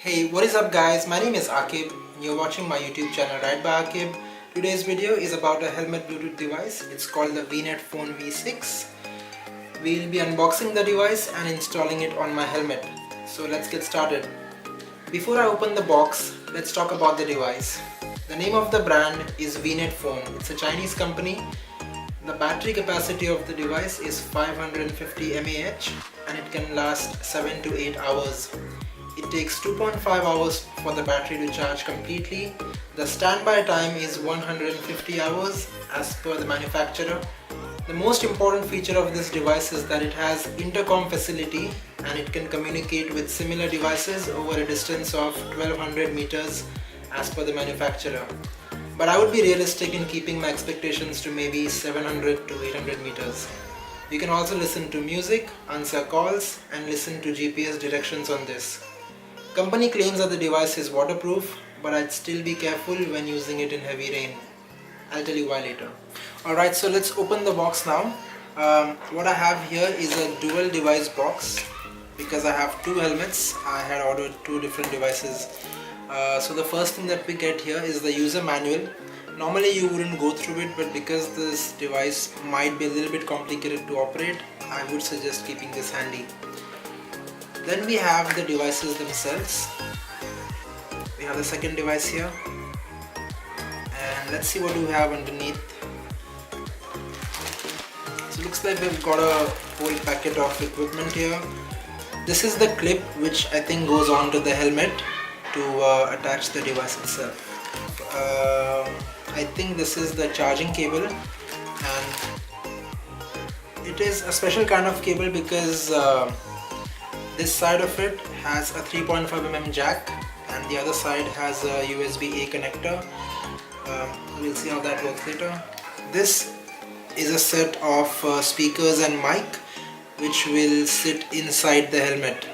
Hey, what is up guys? My name is Akib and you're watching my YouTube channel Ride by Akib. Today's video is about a helmet Bluetooth device. It's called the VNet Phone V6. We'll be unboxing the device and installing it on my helmet. So let's get started. Before I open the box, let's talk about the device. The name of the brand is VNet Phone. It's a Chinese company. The battery capacity of the device is 550 mAh and it can last 7 to 8 hours. It takes 2.5 hours for the battery to charge completely. The standby time is 150 hours as per the manufacturer. The most important feature of this device is that it has intercom facility and it can communicate with similar devices over a distance of 1200 meters as per the manufacturer. But I would be realistic in keeping my expectations to maybe 700 to 800 meters. You can also listen to music, answer calls and listen to GPS directions on this. Company claims that the device is waterproof, but I'd still be careful when using it in heavy rain. I'll tell you why later. Alright, so let's open the box now. What I have here is a dual device box because I have two helmets. I had ordered two different devices. So the first thing that we get here is the user manual. Normally you wouldn't go through it, but because this device might be a little bit complicated to operate, I would suggest keeping this handy. Then we have the devices themselves. We have the second device here. And let's see what we have underneath. So it looks like we've got a whole packet of equipment here. This is the clip which I think goes onto the helmet to attach the device itself. I think this is the charging cable, and it is a special kind of cable because this side of it has a 3.5 mm jack and the other side has a USB-A connector. We'll see how that works later. This is a set of speakers and mic which will sit inside the helmet.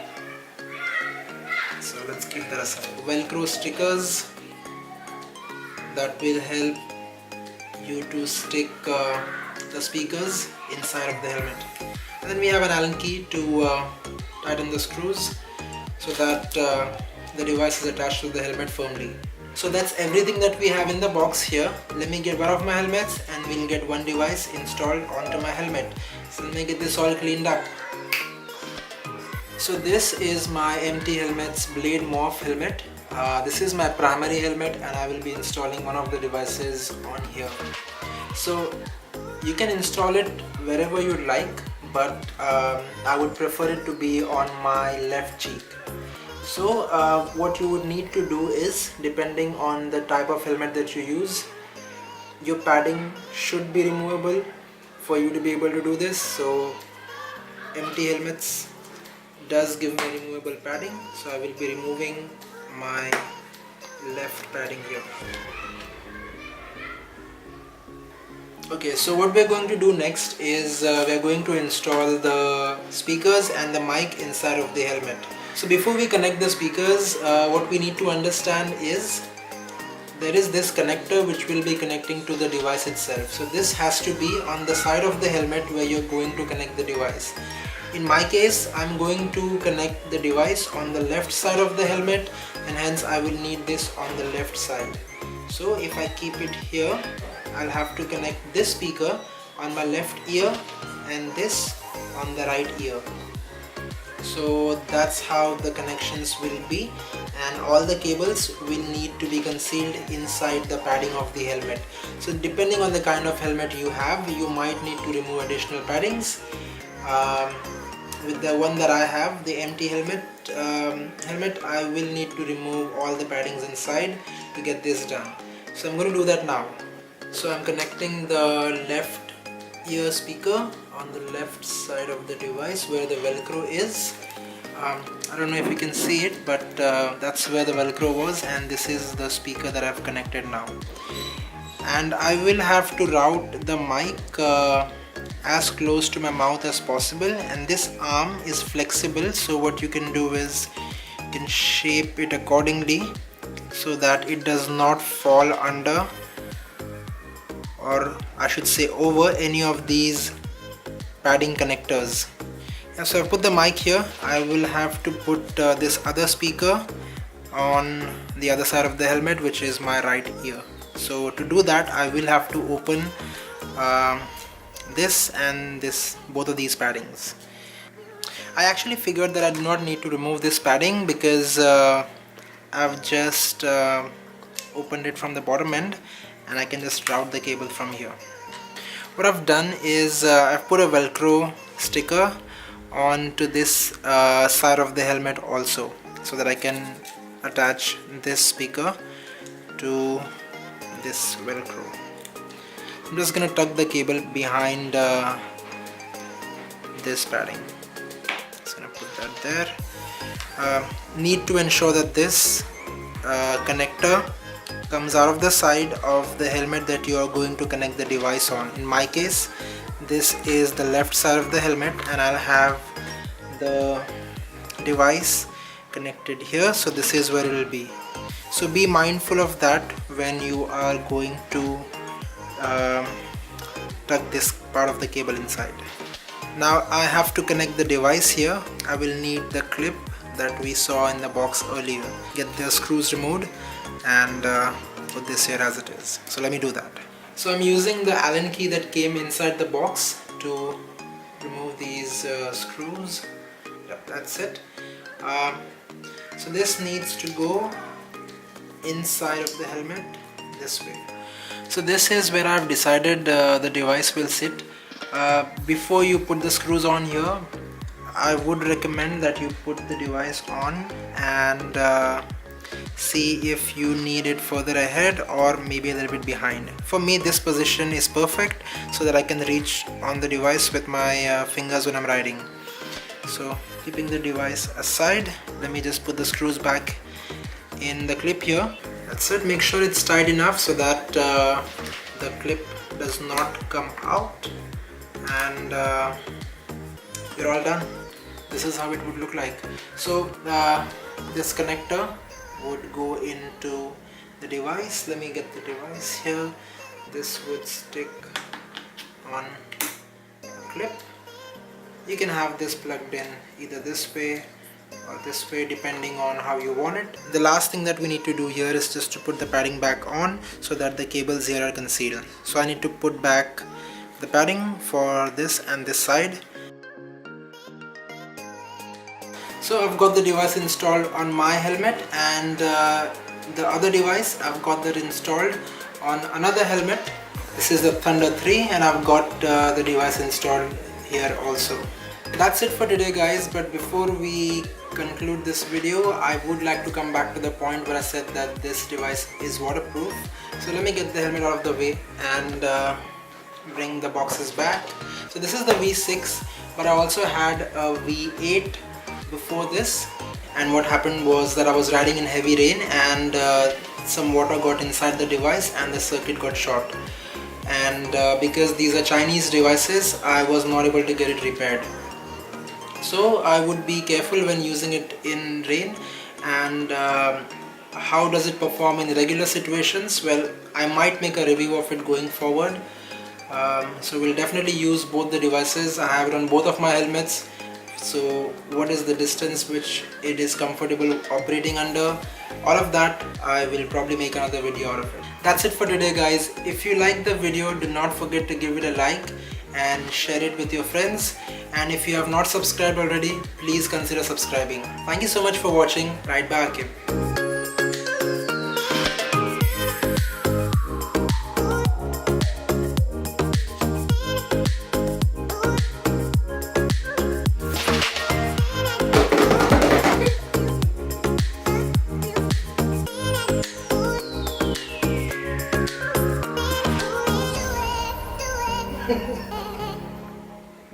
So let's keep that aside. Velcro stickers that will help you to stick the speakers inside of the helmet. And then we have an Allen key to tighten the screws so that the device is attached to the helmet firmly. So that's everything that we have in the box here. Let me get one of my helmets and we'll get one device installed onto my helmet. So let me get this all cleaned up. So this is my MT Helmet's Blade Morph helmet. This is my primary helmet and I will be installing one of the devices on here. So you can install it wherever you like, but I would prefer it to be on my left cheek. So what you would need to do is, depending on the type of helmet that you use, your padding should be removable for you to be able to do this. So MT Helmets does give me removable padding, so I will be removing my left padding here. Okay, so what we're going to do next is we're going to install the speakers and the mic inside of the helmet. So before we connect the speakers, what we need to understand is there is this connector which will be connecting to the device itself. So this has to be on the side of the helmet where you're going to connect the device. In my case, I'm going to connect the device on the left side of the helmet, and hence I will need this on the left side. So if I keep it here, I'll have to connect this speaker on my left ear and this on the right ear. So that's how the connections will be, and all the cables will need to be concealed inside the padding of the helmet. So depending on the kind of helmet you have, you might need to remove additional paddings. With the one that I have, the MT helmet, I will need to remove all the paddings inside to get this done. So I'm going to do that now. So I'm connecting the left ear speaker on the left side of the device where the Velcro is. I don't know if you can see it, but that's where the Velcro was, and this is the speaker that I've connected now. And I will have to route the mic as close to my mouth as possible, and this arm is flexible, so what you can do is you can shape it accordingly so that it does not fall under, or I should say over, any of these padding connectors. So I've put the mic here. I will have to put this other speaker on the other side of the helmet, which is my right ear. So to do that, I will have to open this and this, both of these paddings. I actually figured that I do not need to remove this padding because I've just opened it from the bottom end and I can just route the cable from here. What I've done is I've put a Velcro sticker onto this side of the helmet also, so that I can attach this speaker to this Velcro. I'm just gonna tuck the cable behind this padding. Just gonna put that there. Need to ensure that this connector comes out of the side of the helmet that you are going to connect the device on. In my case, this is the left side of the helmet and I'll have the device connected here, so this is where it will be. So be mindful of that when you are going to tuck this part of the cable inside. Now I have to connect the device here. I will need the clip that we saw in the box earlier. Get the screws removed and put this here as it is. So let me do that. So I'm using the Allen key that came inside the box to remove these screws. Yep, that's it. So this needs to go inside of the helmet this way. So this is where I've decided the device will sit. Before you put the screws on here, I would recommend that you put the device on and see if you need it further ahead or maybe a little bit behind. For me, this position is perfect so that I can reach on the device with my fingers when I'm riding. So keeping the device aside, let me just put the screws back in the clip here. That's it. Make sure it's tight enough so that the clip does not come out, and you're all done. This is how it would look like. So this connector would go into the device. Let me get the device here. This would stick on a clip. You can have this plugged in either this way or this way, depending on how you want it. The last thing that we need to do here is just to put the padding back on so that the cables here are concealed. So I need to put back the padding for this and this side. So I've got the device installed on my helmet, and the other device I've got that installed on another helmet. This is the Thunder 3 and I've got the device installed here also. That's it for today, guys, but before we conclude this video, I would like to come back to the point where I said that this device is waterproof. So let me get the helmet out of the way and bring the boxes back. So this is the V6, but I also had a V8 before this, and what happened was that I was riding in heavy rain and some water got inside the device and the circuit got short, and because these are Chinese devices, I was not able to get it repaired. So I would be careful when using it in rain. And how does it perform in regular situations? Well, I might make a review of it going forward. So we'll definitely use both the devices. I have it on both of my helmets. So what is the distance which it is comfortable operating under, all of that I will probably make another video out of it. That's it for today, guys. If you like the video, do not forget to give it a like and share it with your friends, and if you have not subscribed already, please consider subscribing. Thank you so much for watching. Ride by Akib.